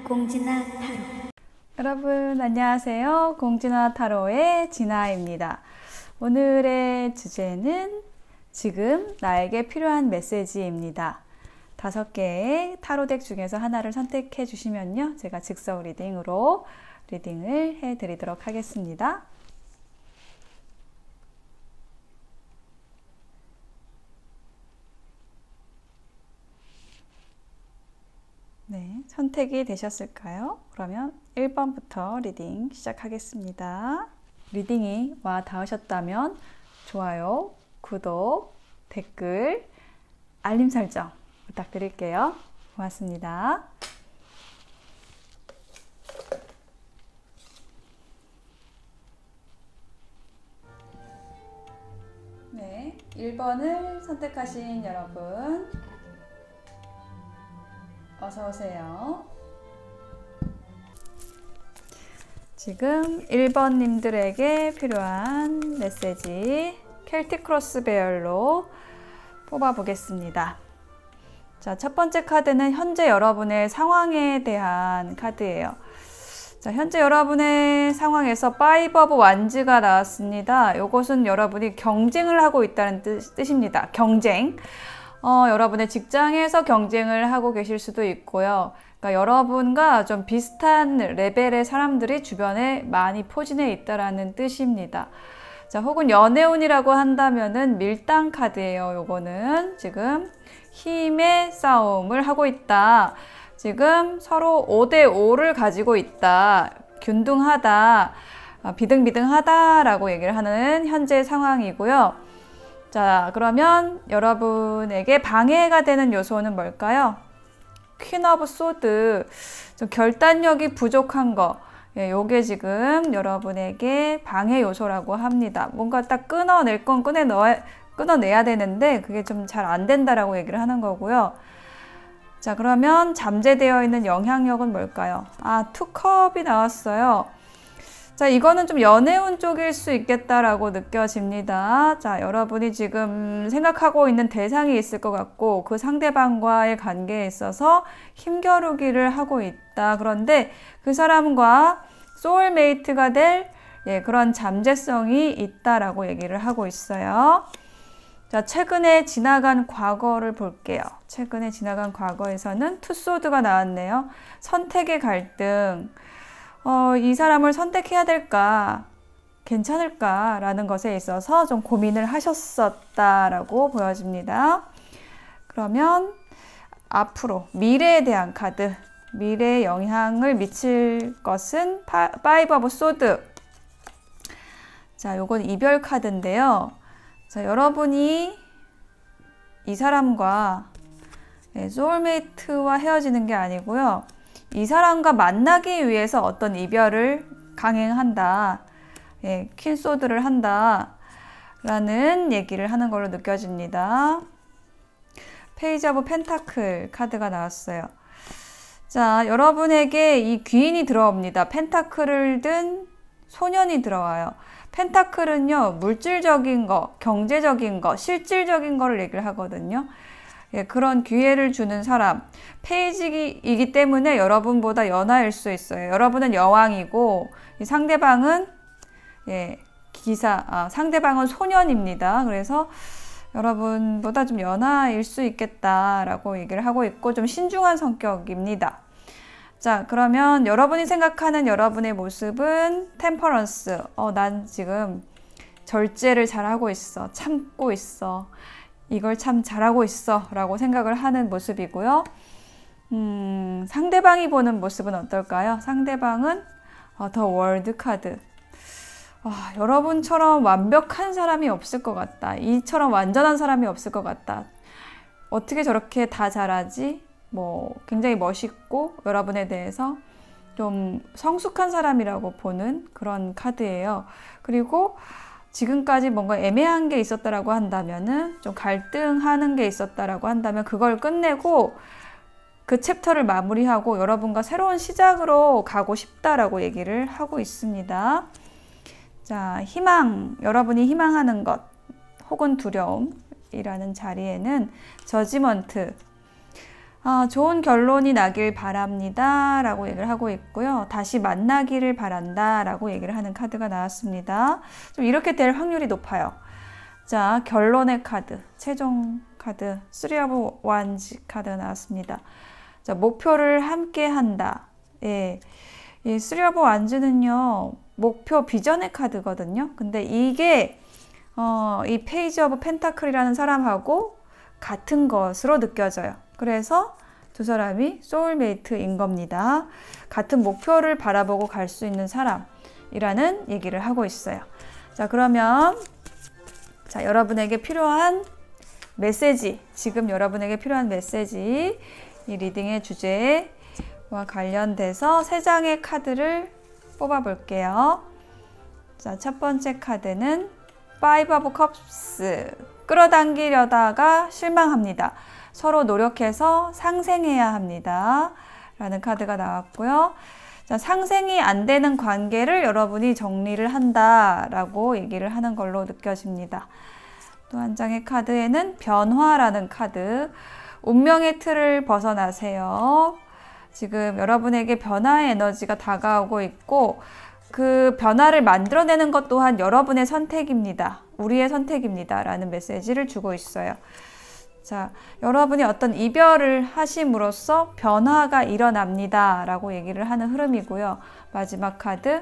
공진아 타로. 여러분 안녕하세요. 공진아 타로의 진아입니다. 오늘의 주제는 지금 나에게 필요한 메시지입니다. 5개의 타로덱 중에서 하나를 선택해 주시면요, 제가 즉석 리딩으로 리딩을 해 드리도록 하겠습니다. 네, 선택이 되셨을까요? 그러면 1번부터 리딩 시작하겠습니다. 리딩이 와 닿으셨다면 좋아요, 구독, 댓글, 알림 설정 부탁드릴게요. 고맙습니다. 네, 1번을 선택하신 여러분 어서오세요. 지금 1번님들에게 필요한 메시지 켈틱 크로스 배열로 뽑아보겠습니다. 자, 첫 번째 카드는 현재 여러분의 상황에 대한 카드예요. 자, 현재 여러분의 상황에서 파이브 오브 완즈가 나왔습니다. 이것은 여러분이 경쟁을 하고 있다는 뜻입니다. 경쟁. 여러분의 직장에서 경쟁을 하고 계실 수도 있고요. 그러니까 여러분과 좀 비슷한 레벨의 사람들이 주변에 많이 포진해 있다라는 뜻입니다. 자, 혹은 연애운이라고 한다면은 밀당 카드예요. 요거는 지금 힘의 싸움을 하고 있다. 지금 서로 5대5를 가지고 있다. 균등하다. 비등비등하다라고 얘기를 하는 현재 상황이고요. 자, 그러면 여러분에게 방해가 되는 요소는 뭘까요? 퀸 오브 소드, 좀 결단력이 부족한 거. 예, 요게 지금 여러분에게 방해 요소라고 합니다. 뭔가 딱 끊어낼 건 끊어내야 되는데 그게 좀 잘 안 된다라고 얘기를 하는 거고요. 자, 그러면 잠재되어 있는 영향력은 뭘까요? 투컵이 나왔어요. 자, 이거는 좀 연애운 쪽일 수 있겠다라고 느껴집니다. 자, 여러분이 지금 생각하고 있는 대상이 있을 것 같고 그 상대방과의 관계에 있어서 힘겨루기를 하고 있다. 그런데 그 사람과 소울메이트가 될 그런 잠재성이 있다라고 얘기를 하고 있어요. 자, 최근에 지나간 과거를 볼게요. 최근에 지나간 과거에서는 투소드가 나왔네요. 선택의 갈등. 이 사람을 선택해야 될까, 괜찮을까 라는 것에 있어서 좀 고민을 하셨었다라고 보여집니다. 그러면 앞으로 미래에 대한 카드, 미래에 영향을 미칠 것은 파이브 오브 소드. 자, 요건 이별 카드인데요. 자, 여러분이 이 사람과 소울메이트와 헤어지는 게 아니고요. 이 사람과 만나기 위해서 어떤 이별을 강행한다. 퀸소드를 한다. 라는 얘기를 하는 걸로 느껴집니다. 페이지 오브 펜타클 카드가 나왔어요. 자, 여러분에게 이 귀인이 들어옵니다. 펜타클을 든 소년이 들어와요. 펜타클은요, 물질적인 거, 경제적인 거, 실질적인 거를 얘기를 하거든요. 그런 기회를 주는 사람, 페이지이기 때문에 여러분보다 연하일 수 있어요. 여러분은 여왕이고 이 상대방은 상대방은 소년입니다. 그래서 여러분보다 좀 연하일 수 있겠다라고 얘기를 하고 있고 좀 신중한 성격입니다. 자, 그러면 여러분이 생각하는 여러분의 모습은 템퍼런스. 난 지금 절제를 잘하고 있어. 참고 있어. 이걸 참 잘하고 있어 라고 생각을 하는 모습이고요. 상대방이 보는 모습은 어떨까요? 상대방은 더 월드 카드. 여러분처럼 완벽한 사람이 없을 것 같다. 이처럼 완전한 사람이 없을 것 같다. 어떻게 저렇게 다 잘하지? 굉장히 멋있고 여러분에 대해서 좀 성숙한 사람이라고 보는 그런 카드예요. 그리고 지금까지 뭔가 애매한 게 있었다라고 한다면은 좀 갈등하는 게 있었다라고 한다면 그걸 끝내고 그 챕터를 마무리하고 여러분과 새로운 시작으로 가고 싶다라고 얘기를 하고 있습니다. 자, 희망, 여러분이 희망하는 것 혹은 두려움이라는 자리에는 저지먼트, 좋은 결론이 나길 바랍니다 라고 얘기를 하고 있고요. 다시 만나기를 바란다 라고 얘기를 하는 카드가 나왔습니다. 좀 이렇게 될 확률이 높아요. 자, 결론의 카드, 최종 카드, 3 of Wands 카드가 나왔습니다. 자, 목표를 함께 한다. 예. 이 3 of Wands는요, 목표 비전의 카드거든요. 근데 이게 이 페이지 오브 펜타클이라는 사람하고 같은 것으로 느껴져요. 그래서 두 사람이 소울메이트인 겁니다. 같은 목표를 바라보고 갈 수 있는 사람이라는 얘기를 하고 있어요. 자, 그러면 자, 여러분에게 필요한 메시지, 지금 여러분에게 필요한 메시지, 이 리딩의 주제와 관련돼서 3장의 카드를 뽑아 볼게요. 자, 첫 번째 카드는 5 of Cups, 끌어당기려다가 실망합니다. 서로 노력해서 상생해야 합니다. 라는 카드가 나왔고요. 자, 상생이 안 되는 관계를 여러분이 정리를 한다 라고 얘기를 하는 걸로 느껴집니다. 또 한 장의 카드에는 변화라는 카드, 운명의 틀을 벗어나세요. 지금 여러분에게 변화의 에너지가 다가오고 있고 그 변화를 만들어내는 것 또한 여러분의 선택입니다. 우리의 선택입니다. 라는 메시지를 주고 있어요. 자, 여러분이 어떤 이별을 하심으로써 변화가 일어납니다. 라고 얘기를 하는 흐름이고요. 마지막 카드,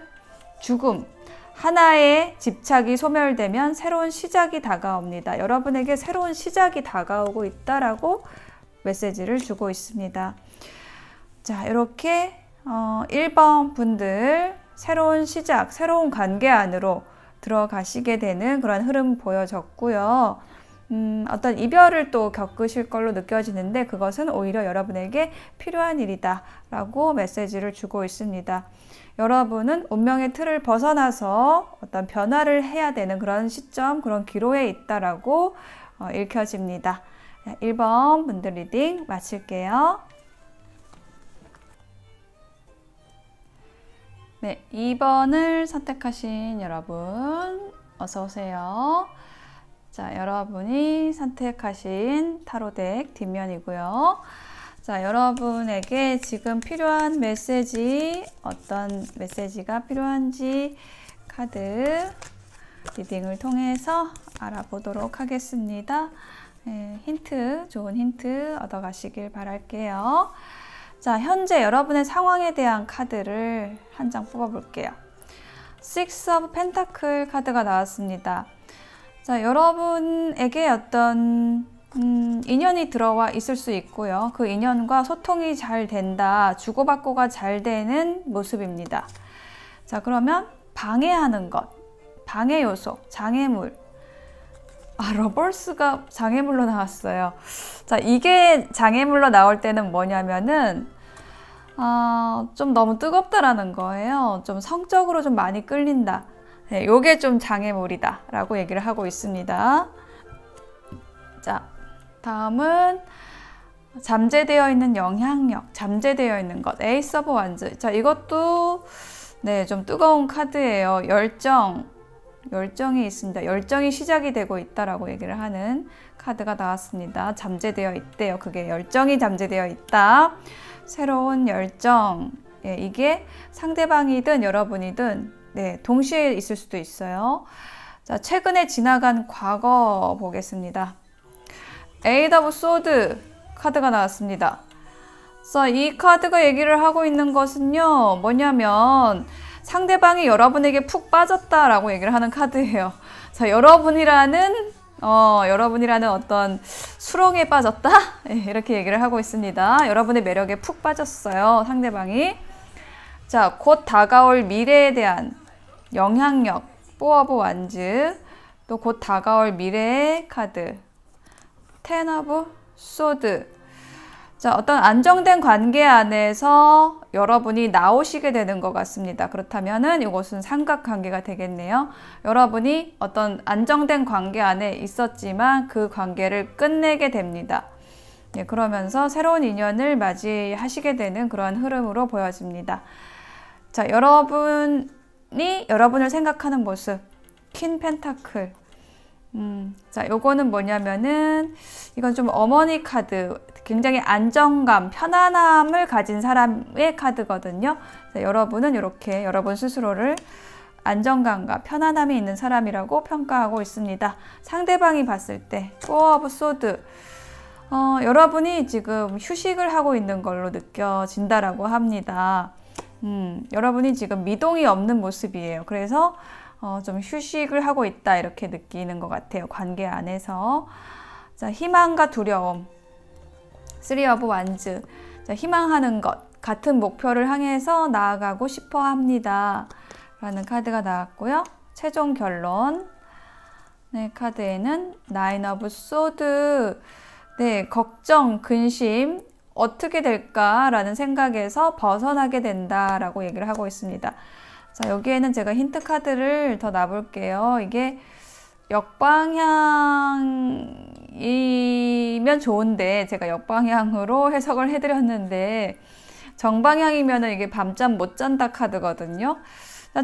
죽음. 하나의 집착이 소멸되면 새로운 시작이 다가옵니다. 여러분에게 새로운 시작이 다가오고 있다라고 메시지를 주고 있습니다. 자, 이렇게 1번 분들 새로운 시작, 새로운 관계 안으로 들어가시게 되는 그런 흐름 보여졌고요. 어떤 이별을 또 겪으실 걸로 느껴지는데 그것은 오히려 여러분에게 필요한 일이다 라고 메시지를 주고 있습니다. 여러분은 운명의 틀을 벗어나서 어떤 변화를 해야 되는 그런 시점, 그런 기로에 있다라고 읽혀집니다. 1번 분들 리딩 마칠게요. 네, 2번을 선택하신 여러분 어서 오세요. 자, 여러분이 선택하신 타로덱 뒷면이고요. 자, 여러분에게 지금 필요한 메시지, 어떤 메시지가 필요한지 카드 리딩을 통해서 알아보도록 하겠습니다. 네, 힌트, 좋은 힌트 얻어가시길 바랄게요. 자, 현재 여러분의 상황에 대한 카드를 한 장 뽑아볼게요. 6 of Pentacle 카드가 나왔습니다. 자, 여러분에게 어떤 인연이 들어와 있을 수 있고요. 그 인연과 소통이 잘 된다, 주고받고가 잘 되는 모습입니다. 자, 그러면 방해하는 것, 방해 요소, 장애물. 러버스가 장애물로 나왔어요. 자, 이게 장애물로 나올 때는 뭐냐면은 좀 너무 뜨겁다라는 거예요. 좀 성적으로 좀 많이 끌린다. 네, 요게 좀 장애물이다 라고 얘기를 하고 있습니다. 자, 다음은 잠재되어 있는 영향력, 잠재되어 있는 것, 에이스 오브 완즈. 자, 이것도 네, 좀 뜨거운 카드예요. 열정이 있습니다. 열정이 시작이 되고 있다라고 얘기를 하는 카드가 나왔습니다. 잠재되어 있대요. 그게 열정이 잠재되어 있다. 새로운 열정. 예, 이게 상대방이든 여러분이든 네, 동시에 있을 수도 있어요. 자, 최근에 지나간 과거 보겠습니다. 에이드 오브 소드 카드가 나왔습니다. 자, 이 카드가 얘기를 하고 있는 것은요, 뭐냐면 상대방이 여러분에게 푹 빠졌다라고 얘기를 하는 카드예요. 자, 여러분이라는 어떤 수렁에 빠졌다? 네, 이렇게 얘기를 하고 있습니다. 여러분의 매력에 푹 빠졌어요, 상대방이. 자, 곧 다가올 미래에 대한 영향력, 4 오브 완즈, 또 곧 다가올 미래의 카드, 10 오브 소드. 자, 어떤 안정된 관계 안에서 여러분이 나오시게 되는 것 같습니다. 그렇다면은 이것은 삼각관계가 되겠네요. 여러분이 어떤 안정된 관계 안에 있었지만 그 관계를 끝내게 됩니다. 예, 그러면서 새로운 인연을 맞이하시게 되는 그런 흐름으로 보여집니다. 자, 여러분이 여러분을 생각하는 모습, 퀸 펜타클. 자, 요거는 뭐냐면은 이건 좀 어머니 카드, 굉장히 안정감, 편안함을 가진 사람의 카드거든요. 자, 여러분은 이렇게 여러분 스스로를 안정감과 편안함이 있는 사람이라고 평가하고 있습니다. 상대방이 봤을 때 포 오브 소드, 여러분이 지금 휴식을 하고 있는 걸로 느껴진다라고 합니다. 여러분이 지금 미동이 없는 모습이에요. 그래서 좀 휴식을 하고 있다 이렇게 느끼는 것 같아요. 관계 안에서. 자, 희망과 두려움. 3 오브 완즈. 자, 희망하는 것. 같은 목표를 향해서 나아가고 싶어 합니다. 라는 카드가 나왔고요. 최종 결론. 네, 카드에는 9 오브 소드. 네, 걱정, 근심, 어떻게 될까라는 생각에서 벗어나게 된다라고 얘기를 하고 있습니다. 자, 여기에는 제가 힌트 카드를 더 놔볼게요. 이게 역방향이면 좋은데 제가 역방향으로 해석을 해드렸는데 정방향이면 이게 밤잠 못 잔다 카드거든요.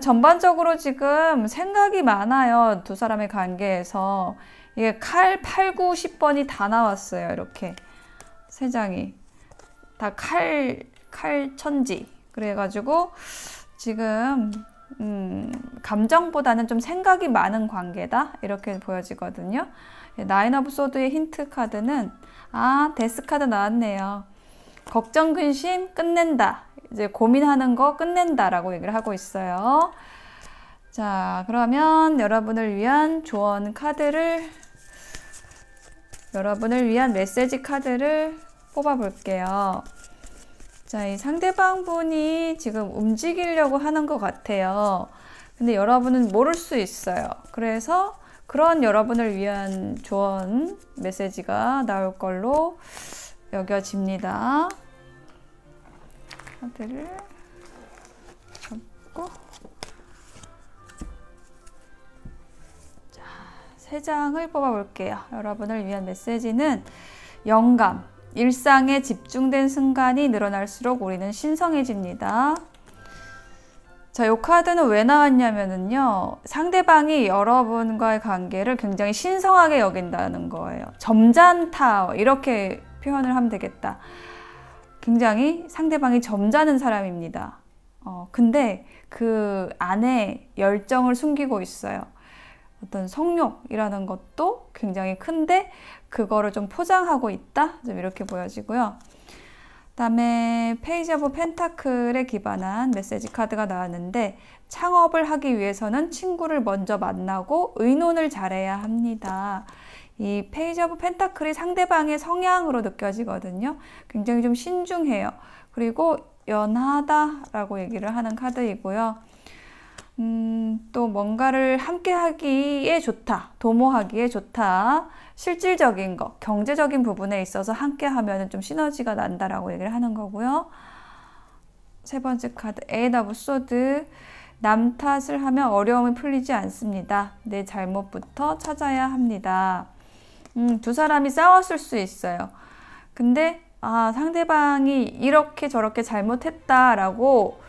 전반적으로 지금 생각이 많아요. 두 사람의 관계에서. 이게 칼 8, 9, 10번이 다 나왔어요. 이렇게 세 장이 다 칼천지. 그래가지고 지금 감정보다는 좀 생각이 많은 관계다 이렇게 보여지거든요. 9 오브 소드의 힌트 카드는 데스 카드 나왔네요. 걱정, 근심 끝낸다. 이제 고민하는 거 끝낸다라고 얘기를 하고 있어요. 자, 그러면 여러분을 위한 조언 카드를, 여러분을 위한 메시지 카드를 뽑아 볼게요. 자, 이 상대방 분이 지금 움직이려고 하는 것 같아요. 근데 여러분은 모를 수 있어요. 그래서 그런 여러분을 위한 조언 메시지가 나올 걸로 여겨집니다. 카드를 접고, 자, 3장을 뽑아 볼게요. 여러분을 위한 메시지는 영감, 일상에 집중된 순간이 늘어날수록 우리는 신성해집니다. 자, 이 카드는 왜 나왔냐면요. 상대방이 여러분과의 관계를 굉장히 신성하게 여긴다는 거예요. 점잖다, 이렇게 표현을 하면 되겠다. 굉장히 상대방이 점잖은 사람입니다. 근데 그 안에 열정을 숨기고 있어요. 어떤 성욕이라는 것도 굉장히 큰데 그거를 좀 포장하고 있다? 좀 이렇게 보여지고요. 그다음에 페이지 오브 펜타클에 기반한 메시지 카드가 나왔는데 창업을 하기 위해서는 친구를 먼저 만나고 의논을 잘해야 합니다. 이 페이지 오브 펜타클이 상대방의 성향으로 느껴지거든요. 굉장히 좀 신중해요. 그리고 연하다라고 얘기를 하는 카드이고요. 또 뭔가를 함께 하기에 좋다, 도모하기에 좋다, 실질적인 거, 경제적인 부분에 있어서 함께 하면 좀 시너지가 난다라고 얘기를 하는 거고요. 3번째 카드, 8 오브 소드. 남 탓을 하면 어려움이 풀리지 않습니다. 내 잘못부터 찾아야 합니다. 두 사람이 싸웠을 수 있어요. 근데 상대방이 이렇게 저렇게 잘못했다라고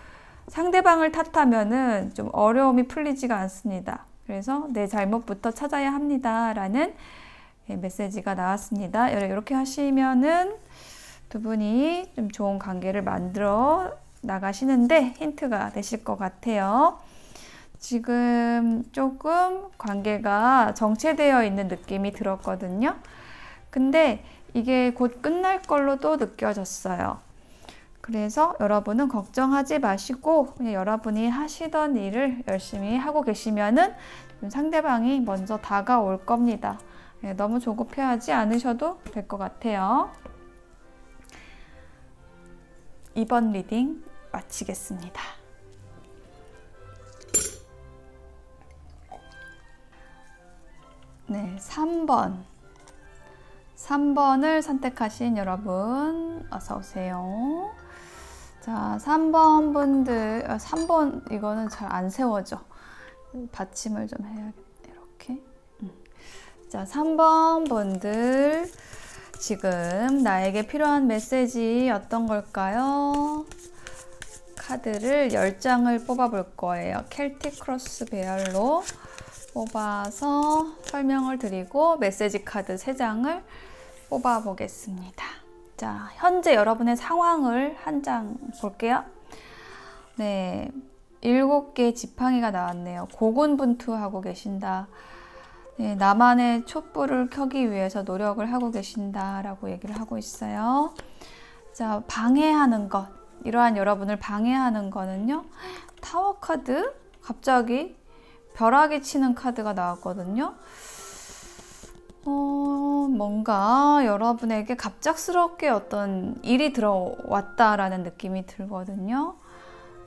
상대방을 탓하면은 좀 어려움이 풀리지가 않습니다. 그래서 내 잘못부터 찾아야 합니다. 라는 메시지가 나왔습니다. 이렇게 하시면은 두 분이 좀 좋은 관계를 만들어 나가시는데 힌트가 되실 것 같아요. 지금 조금 관계가 정체되어 있는 느낌이 들었거든요. 근데 이게 곧 끝날 걸로도 느껴졌어요. 그래서 여러분은 걱정하지 마시고 그냥 여러분이 하시던 일을 열심히 하고 계시면은 상대방이 먼저 다가올 겁니다. 너무 조급해하지 않으셔도 될 것 같아요. 2번 리딩 마치겠습니다. 네, 3번을 선택하신 여러분 어서 오세요. 자, 3번 분들, 3번 이거는 잘 안 세워져. 받침을 좀 해야겠다. 이렇게. 자, 3번 분들 지금 나에게 필요한 메시지 어떤 걸까요? 카드를 10장을 뽑아 볼 거예요. 켈틱 크로스 베일로 뽑아서 설명을 드리고 메시지 카드 3장을 뽑아 보겠습니다. 자, 현재 여러분의 상황을 한 장 볼게요. 네, 7개의 지팡이가 나왔네요. 고군분투하고 계신다. 네, 나만의 촛불을 켜기 위해서 노력을 하고 계신다 라고 얘기를 하고 있어요. 자, 방해하는 것, 이러한 여러분을 방해하는 거는요, 타워 카드, 갑자기 벼락이 치는 카드가 나왔거든요. 뭔가 여러분에게 갑작스럽게 어떤 일이 들어왔다라는 느낌이 들거든요.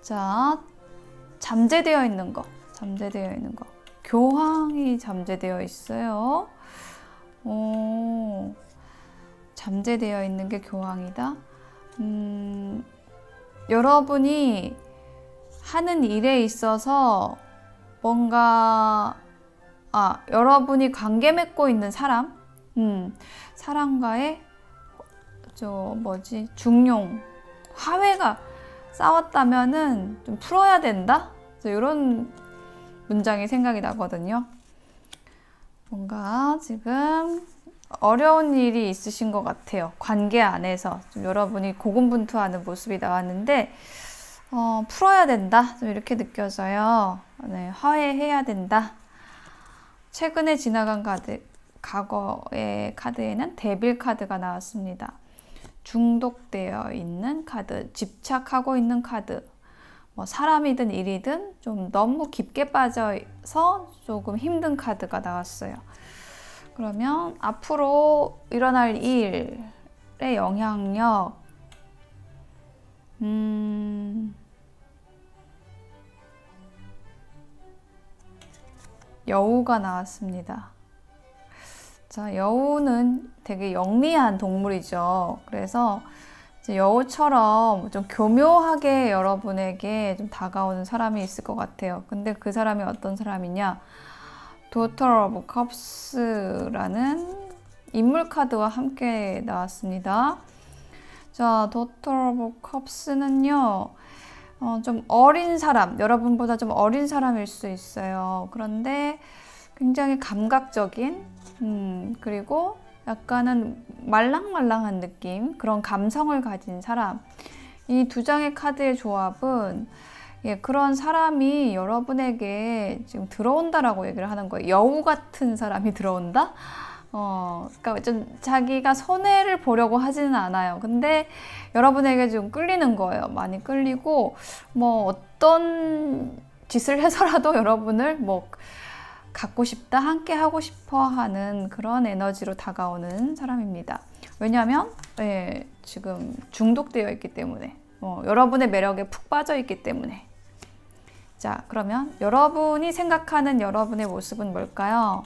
자, 잠재되어 있는 거, 교황이 잠재되어 있어요. 잠재되어 있는 게 교황이다. 여러분이 하는 일에 있어서 뭔가 여러분이 관계 맺고 있는 사람, 사람과의 중용, 화해가 싸웠다면은 좀 풀어야 된다? 이런 문장이 생각이 나거든요. 뭔가 지금 어려운 일이 있으신 것 같아요. 관계 안에서 좀 여러분이 고군분투하는 모습이 나왔는데 풀어야 된다, 좀 이렇게 느껴져요. 네, 화해해야 된다. 최근에 지나간 카드, 과거의 카드에는 데빌 카드가 나왔습니다. 중독되어 있는 카드, 집착하고 있는 카드, 뭐 사람이든 일이든 좀 너무 깊게 빠져서 조금 힘든 카드가 나왔어요. 그러면 앞으로 일어날 일의 영향력, 여우가 나왔습니다. 자, 여우는 되게 영리한 동물이죠. 그래서 이제 여우처럼 좀 교묘하게 여러분에게 좀 다가오는 사람이 있을 것 같아요. 근데 그 사람이 어떤 사람이냐? Daughter of Cups라는 인물 카드와 함께 나왔습니다. 자, Daughter of Cups는요, 좀 어린 사람, 여러분보다 좀 어린 사람일 수 있어요. 그런데 굉장히 감각적인, 그리고 약간은 말랑말랑한 느낌, 그런 감성을 가진 사람. 이 두 장의 카드의 조합은 그런 사람이 여러분에게 지금 들어온다라고 얘기를 하는 거예요. 여우 같은 사람이 들어온다? 그러니까 좀 자기가 손해를 보려고 하지는 않아요. 근데 여러분에게 좀 끌리는 거예요. 많이 끌리고, 뭐 어떤 짓을 해서라도 여러분을 뭐 갖고 싶다, 함께 하고 싶어 하는 그런 에너지로 다가오는 사람입니다. 왜냐하면 지금 중독되어 있기 때문에, 여러분의 매력에 푹 빠져 있기 때문에. 자, 그러면 여러분이 생각하는 여러분의 모습은 뭘까요?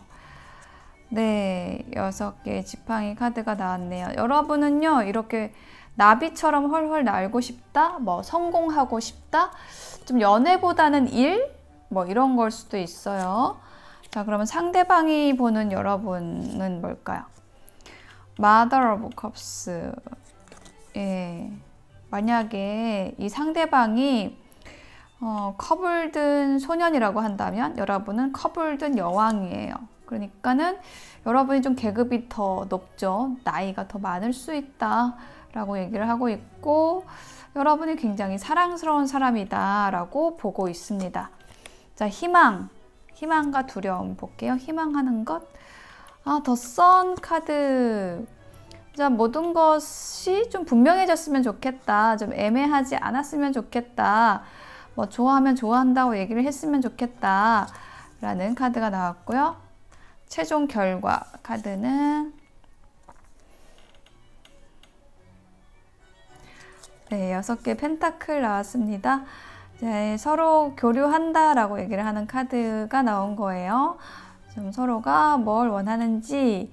네, 6개의 지팡이 카드가 나왔네요. 여러분은요, 이렇게 나비처럼 헐헐 날고 싶다, 뭐 성공하고 싶다, 좀 연애보다는 일, 뭐 이런 걸 수도 있어요. 자, 그러면 상대방이 보는 여러분은 뭘까요? Mother of Cups. 만약에 이 상대방이 커플든 소년이라고 한다면 여러분은 커플든 여왕이에요. 그러니까는 여러분이 좀 계급이 더 높죠. 나이가 더 많을 수 있다 라고 얘기를 하고 있고, 여러분이 굉장히 사랑스러운 사람이다 라고 보고 있습니다. 자, 희망과 두려움 볼게요. 희망하는 것. 더 선 카드. 자, 모든 것이 좀 분명해졌으면 좋겠다. 좀 애매하지 않았으면 좋겠다. 뭐 좋아하면 좋아한다고 얘기를 했으면 좋겠다 라는 카드가 나왔고요. 최종 결과 카드는 네, 6개 펜타클 나왔습니다. 네, 서로 교류한다 라고 얘기를 하는 카드가 나온 거예요. 좀 서로가 뭘 원하는지에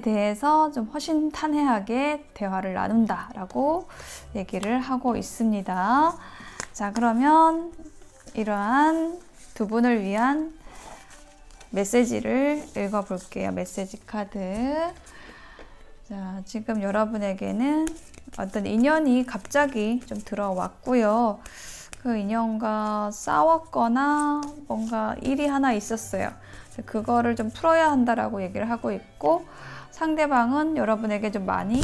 대해서 좀 허심탄회하게 대화를 나눈다 라고 얘기를 하고 있습니다. 자, 그러면 이러한 두 분을 위한 메시지를 읽어볼게요. 메시지 카드. 자, 지금 여러분에게는 어떤 인연이 갑자기 좀 들어왔고요. 그 인연과 싸웠거나 뭔가 일이 하나 있었어요. 그거를 좀 풀어야 한다라고 얘기를 하고 있고, 상대방은 여러분에게 좀 많이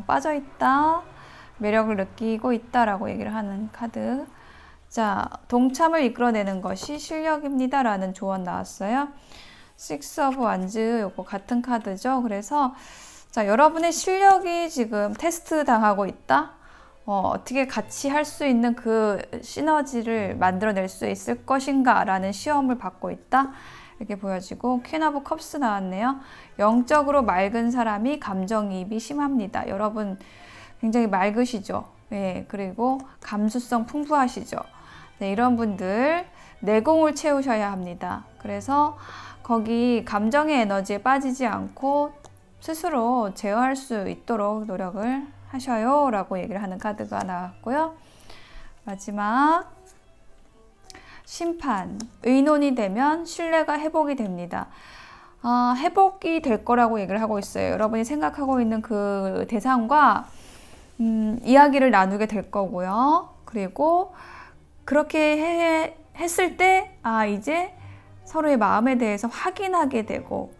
빠져있다, 매력을 느끼고 있다라고 얘기를 하는 카드. 자, 동참을 이끌어내는 것이 실력입니다 라는 조언 나왔어요. 식스 오브 완즈, 요거 같은 카드죠. 그래서 자, 여러분의 실력이 지금 테스트 당하고 있다. 어떻게 같이 할 수 있는 그 시너지를 만들어낼 수 있을 것인가 라는 시험을 받고 있다. 이렇게 보여지고, 퀸 오브 컵스 나왔네요. 영적으로 맑은 사람이 감정이입이 심합니다. 여러분 굉장히 맑으시죠. 예, 그리고 감수성 풍부하시죠. 네, 이런 분들 내공을 채우셔야 합니다. 그래서 거기 감정의 에너지에 빠지지 않고 스스로 제어할 수 있도록 노력을 하셔요 라고 얘기를 하는 카드가 나왔고요. 마지막 심판, 의논이 되면 신뢰가 회복이 됩니다. 회복이 될 거라고 얘기를 하고 있어요. 여러분이 생각하고 있는 그 대상과 이야기를 나누게 될 거고요. 그리고 그렇게 했을 때 이제 서로의 마음에 대해서 확인하게 되고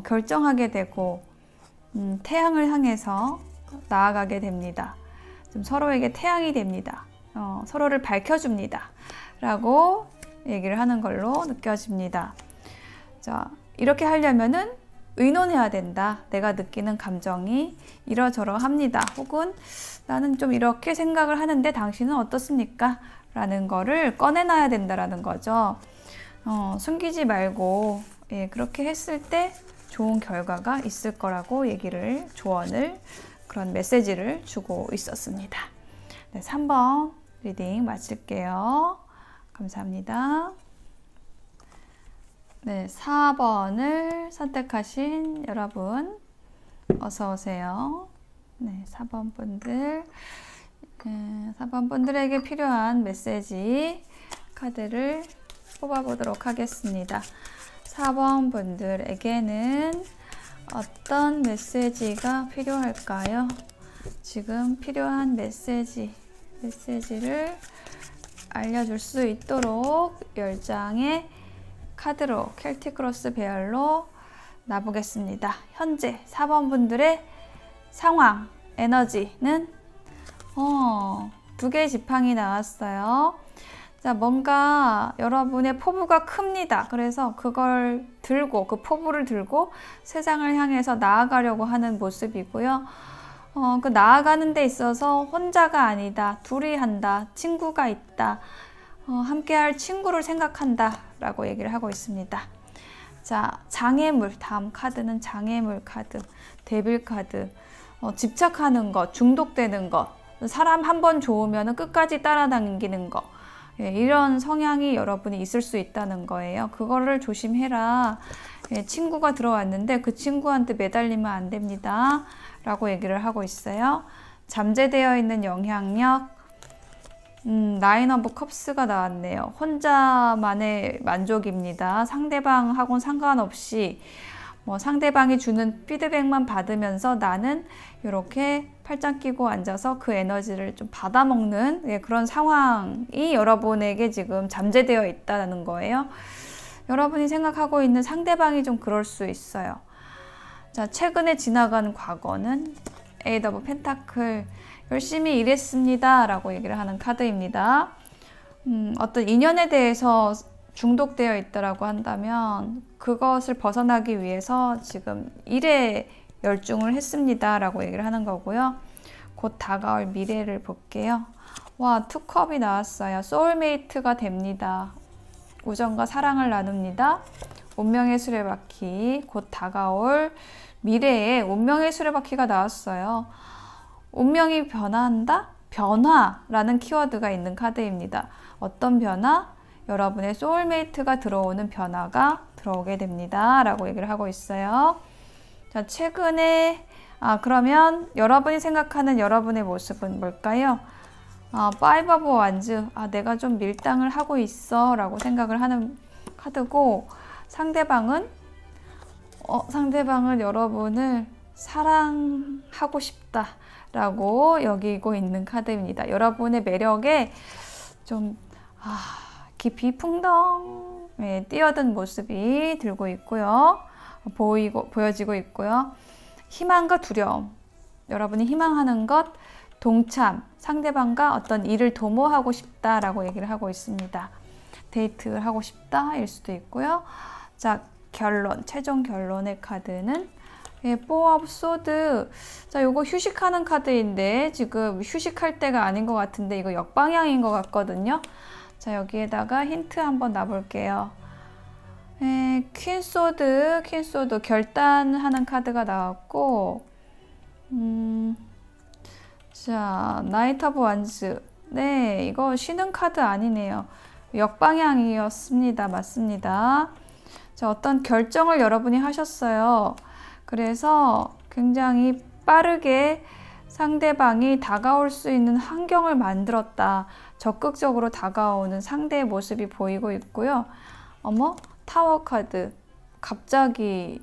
결정하게 되고 태양을 향해서 나아가게 됩니다. 좀 서로에게 태양이 됩니다. 서로를 밝혀줍니다 라고 얘기를 하는 걸로 느껴집니다. 자, 이렇게 하려면은 의논해야 된다. 내가 느끼는 감정이 이러저러합니다. 혹은 나는 좀 이렇게 생각을 하는데 당신은 어떻습니까? 라는 거를 꺼내놔야 된다라는 거죠. 숨기지 말고, 예, 그렇게 했을 때 좋은 결과가 있을 거라고 얘기를, 조언을, 그런 메시지를 주고 있었습니다. 네, 3번 리딩 마칠게요. 감사합니다. 네, 4번을 선택하신 여러분 어서 오세요. 네, 4번 분들, 4번 분들에게 필요한 메시지 카드를 뽑아보도록 하겠습니다. 4번 분들에게는 어떤 메시지가 필요할까요? 지금 필요한 메시지를 알려줄 수 있도록 10장의 카드로, 켈틱 크로스 배열로 놔보겠습니다. 현재 4번 분들의 상황, 에너지는 2개의 지팡이 나왔어요. 자, 뭔가 여러분의 포부가 큽니다. 그래서 그걸 들고, 그 포부를 들고 세상을 향해서 나아가려고 하는 모습이고요. 그 나아가는 데 있어서 혼자가 아니다, 둘이 한다, 친구가 있다, 함께할 친구를 생각한다 라고 얘기를 하고 있습니다. 자, 장애물, 다음 카드는 장애물 카드, 데빌 카드. 집착하는 것, 중독되는 것, 사람 한 번 좋으면 끝까지 따라다니는 것, 예, 이런 성향이 여러분이 있을 수 있다는 거예요. 그거를 조심해라. 예, 친구가 들어왔는데 그 친구한테 매달리면 안 됩니다 라고 얘기를 하고 있어요. 잠재되어 있는 영향력, 나인 오브 컵스가 나왔네요. 혼자만의 만족입니다. 상대방하고는 상관없이 상대방이 주는 피드백만 받으면서 나는 이렇게 팔짱 끼고 앉아서 그 에너지를 좀 받아먹는 그런 상황이 여러분에게 지금 잠재되어 있다는 거예요. 여러분이 생각하고 있는 상대방이 좀 그럴 수 있어요. 자, 최근에 지나간 과거는 에이드 오브 펜타클, 열심히 일했습니다 라고 얘기를 하는 카드입니다. 어떤 인연에 대해서 중독되어 있다라고 한다면 그것을 벗어나기 위해서 지금 일에 열중을 했습니다 라고 얘기를 하는 거고요. 곧 다가올 미래를 볼게요. 와, 투컵이 나왔어요. 소울메이트가 됩니다. 우정과 사랑을 나눕니다. 운명의 수레바퀴, 곧 다가올 미래에 운명의 수레바퀴가 나왔어요. 운명이 변화한다? 변화라는 키워드가 있는 카드입니다. 어떤 변화? 여러분의 소울메이트가 들어오는 변화가 들어오게 됩니다 라고 얘기를 하고 있어요. 자, 최근에 그러면 여러분이 생각하는 여러분의 모습은 뭘까요? 파이브 오브 완즈, 내가 좀 밀당을 하고 있어 라고 생각을 하는 카드고, 상대방은 여러분을 사랑하고 싶다라고 여기고 있는 카드입니다. 여러분의 매력에 좀 깊이 풍덩 뛰어든 모습이 들고 있고요. 보여지고 있고요. 희망과 두려움, 여러분이 희망하는 것, 동참, 상대방과 어떤 일을 도모하고 싶다라고 얘기를 하고 있습니다. 데이트를 하고 싶다일 수도 있고요. 자, 결론, 최종 결론의 카드는 포 오브 소드. 자, 요거 휴식하는 카드인데 지금 휴식할 때가 아닌 것 같은데 이거 역방향인 것 같거든요. 자, 여기에다가 힌트 한번 놔볼게요. 퀸 소드 결단하는 카드가 나왔고, 자, 나이트 오브 완즈. 네, 이거 쉬는 카드 아니네요. 역방향이었습니다. 맞습니다. 자, 어떤 결정을 여러분이 하셨어요. 그래서 굉장히 빠르게 상대방이 다가올 수 있는 환경을 만들었다. 적극적으로 다가오는 상대의 모습이 보이고 있고요. 어머, 타워 카드. 갑자기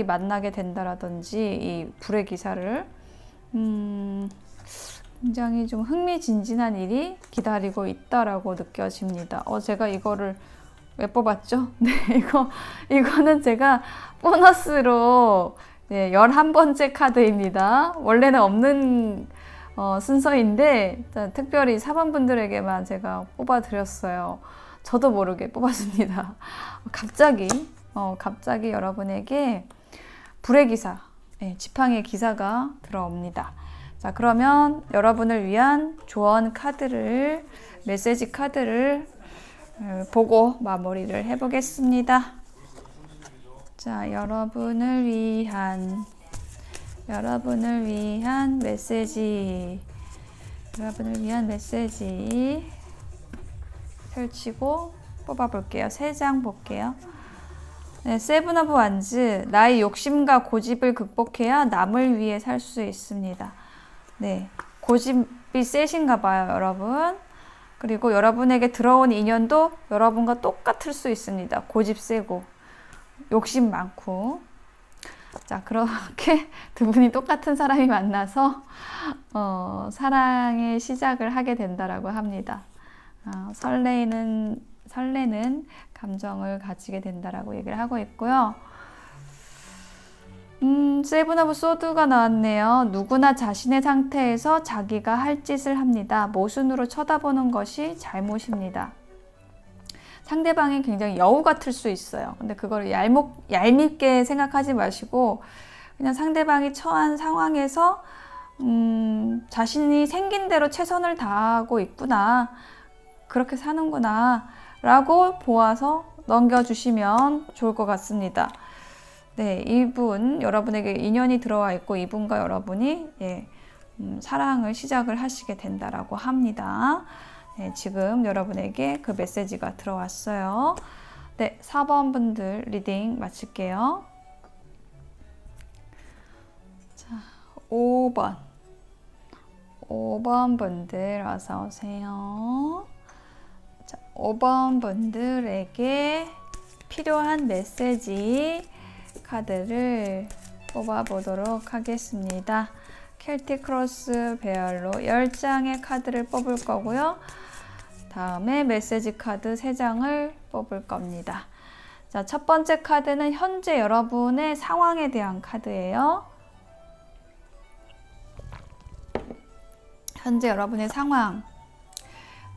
만나게 된다라든지 이 불의 기사를 굉장히 좀 흥미진진한 일이 기다리고 있다라고 느껴집니다. 제가 이거를 왜 뽑았죠? 네, 이거는 제가 보너스로 11번째 카드입니다. 원래는 없는 순서인데 특별히 4번 분들에게만 제가 뽑아드렸어요. 저도 모르게 뽑았습니다. 갑자기 여러분에게 불의 기사, 지팡이의 기사가 들어옵니다. 자, 그러면 여러분을 위한 조언 카드를, 메시지 카드를 보고 마무리를 해보겠습니다. 자, 여러분을 위한 메시지, 펼치고 뽑아볼게요. 3장 볼게요. 네, 세븐 오브 완즈. 나의 욕심과 고집을 극복해야 남을 위해 살 수 있습니다. 네, 고집이 세신가 봐요, 여러분. 그리고 여러분에게 들어온 인연도 여러분과 똑같을 수 있습니다. 고집 세고 욕심 많고. 자, 그렇게 두 분이 똑같은 사람이 만나서 사랑의 시작을 하게 된다라고 합니다. 설레는 감정을 가지게 된다라고 얘기를 하고 있고요. 세븐 오브 소드가 나왔네요. 누구나 자신의 상태에서 자기가 할 짓을 합니다. 모순으로 쳐다보는 것이 잘못입니다. 상대방이 굉장히 여우 같을 수 있어요. 근데 그걸 얄밉게 생각하지 마시고 그냥 상대방이 처한 상황에서 자신이 생긴 대로 최선을 다하고 있구나, 그렇게 사는구나 라고 보아서 넘겨주시면 좋을 것 같습니다. 네, 이분, 여러분에게 인연이 들어와 있고 이분과 여러분이 사랑을 시작을 하시게 된다라고 합니다. 네, 지금 여러분에게 그 메시지가 들어왔어요. 네, 4번 분들 리딩 마칠게요. 자, 5번 분들 어서 오세요. 자, 5번 분들에게 필요한 메시지 카드를 뽑아보도록 하겠습니다. 켈틱 크로스 베얼로 10장의 카드를 뽑을 거고요. 다음에 메시지 카드 3장을 뽑을 겁니다. 자, 첫 번째 카드는 현재 여러분의 상황에 대한 카드예요. 현재 여러분의 상황.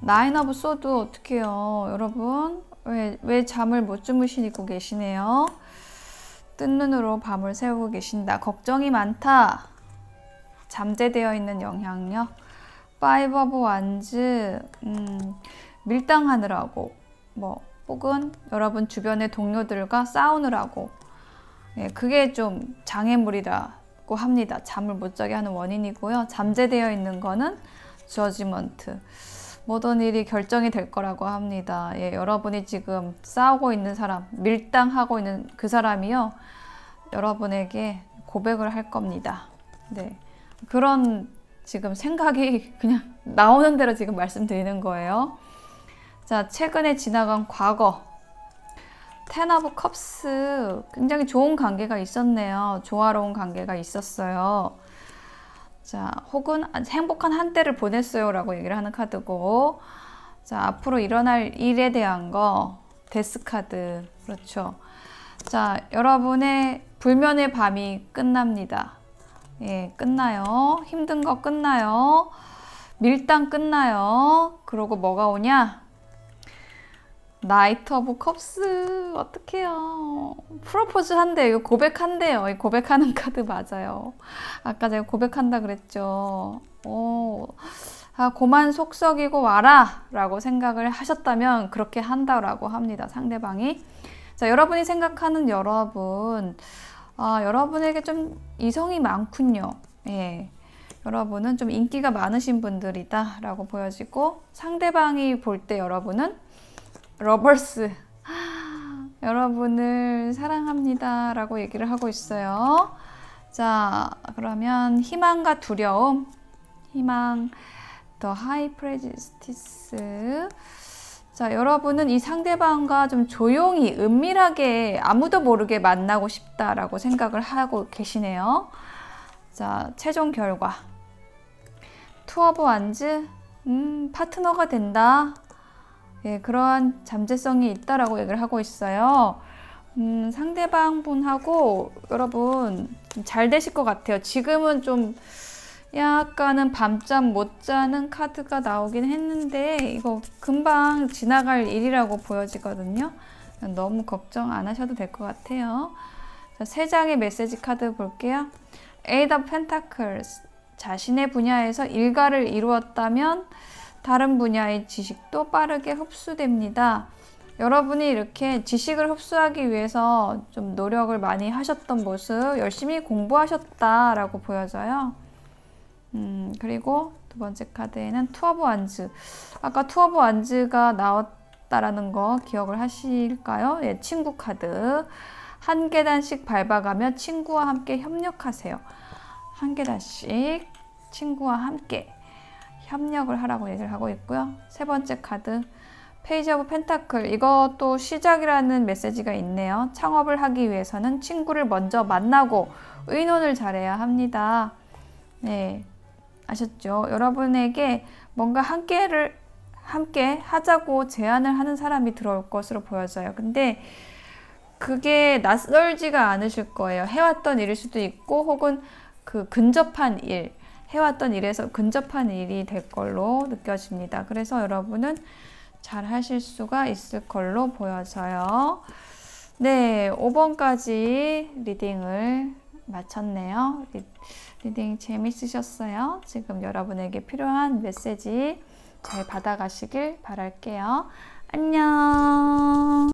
나인 오브 소드 어떻게 해요? 여러분 왜 잠을 못 주무시고 계시네요? 뜬 눈으로 밤을 새우고 계신다. 걱정이 많다. 잠재되어 있는 영향력. 파이브 오브 완즈. 밀당하느라고 혹은 여러분 주변의 동료들과 싸우느라고, 그게 좀 장애물이라고 합니다. 잠을 못 자게 하는 원인이고요. 잠재되어 있는 거는 저지먼트. 모든 일이 결정이 될 거라고 합니다. 여러분이 지금 싸우고 있는 사람, 밀당하고 있는 그 사람이요, 여러분에게 고백을 할 겁니다. 네, 그런 지금 생각이 그냥 나오는 대로 지금 말씀드리는 거예요. 자, 최근에 지나간 과거. 텐 오브 컵스, 굉장히 좋은 관계가 있었네요. 조화로운 관계가 있었어요. 자, 혹은 행복한 한때를 보냈어요 라고 얘기를 하는 카드고, 자, 앞으로 일어날 일에 대한 거, 데스 카드. 그렇죠. 자, 여러분의 불면의 밤이 끝납니다. 예, 끝나요. 힘든 거 끝나요. 밀당 끝나요. 그러고 뭐가 오냐? 나이트 오브 컵스. 어떡해요. 프로포즈 한대요. 이거 고백한대요. 고백하는 카드 맞아요. 아까 제가 고백한다 그랬죠. 고만 속썩이고 와라 라고 생각을 하셨다면 그렇게 한다라고 합니다. 상대방이. 자, 여러분이 생각하는 여러분, 여러분에게 좀 이성이 많군요. 예. 여러분은 좀 인기가 많으신 분들이다 라고 보여지고, 상대방이 볼 때 여러분은 러버스, 여러분을 사랑합니다 라고 얘기를 하고 있어요. 자, 그러면 희망과 두려움, 희망, 더 하이 프레지스티스. 자, 여러분은 이 상대방과 좀 조용히 은밀하게 아무도 모르게 만나고 싶다라고 생각을 하고 계시네요. 자, 최종 결과 투 오브 완즈. 파트너가 된다. 예, 그러한 잠재성이 있다라고 얘기를 하고 있어요. 상대방 분하고 여러분 잘 되실 것 같아요. 지금은 좀 약간은 밤잠 못 자는 카드가 나오긴 했는데 이거 금방 지나갈 일이라고 보여지거든요. 너무 걱정 안 하셔도 될 것 같아요. 자, 3장의 메시지 카드 볼게요. Eight of Pentacles. 자신의 분야에서 일가를 이루었다면 다른 분야의 지식도 빠르게 흡수됩니다. 여러분이 이렇게 지식을 흡수하기 위해서 좀 노력을 많이 하셨던 모습, 열심히 공부하셨다라고 보여져요. 그리고 두 번째 카드에는 투 오브 완즈. 아까 투 오브 완즈가 나왔다라는 거 기억을 하실까요? 예, 친구 카드. 한 계단씩 밟아가며 친구와 함께 협력하세요. 한 계단씩 친구와 함께 협력을 하라고 얘기를 하고 있고요. 세 번째 카드 페이지 오브 펜타클. 이것도 시작이라는 메시지가 있네요. 창업을 하기 위해서는 친구를 먼저 만나고 의논을 잘해야 합니다. 네, 아셨죠? 여러분에게 뭔가 함께 하자고 제안을 하는 사람이 들어올 것으로 보여져요. 근데 그게 낯설지가 않으실 거예요. 해왔던 일일 수도 있고 혹은 그 근접한 일, 해왔던 일에서 근접한 일이 될 걸로 느껴집니다. 그래서 여러분은 잘 하실 수가 있을 걸로 보여져요. 네, 5번까지 리딩을 마쳤네요. 리딩 재밌으셨어요? 지금 여러분에게 필요한 메시지 잘 받아가시길 바랄게요. 안녕.